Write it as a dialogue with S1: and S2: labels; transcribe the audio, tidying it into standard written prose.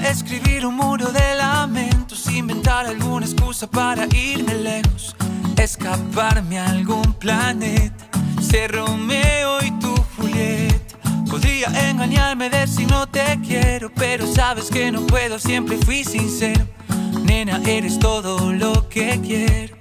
S1: escribir un muro de lamentos, inventar alguna excusa para irme lejos, escaparme a algún planeta, ser Romeo y tú Julieta. Podría engañarme, decir no te quiero, pero sabes que no puedo, siempre fui sincero. Nena, eres todo lo que quiero.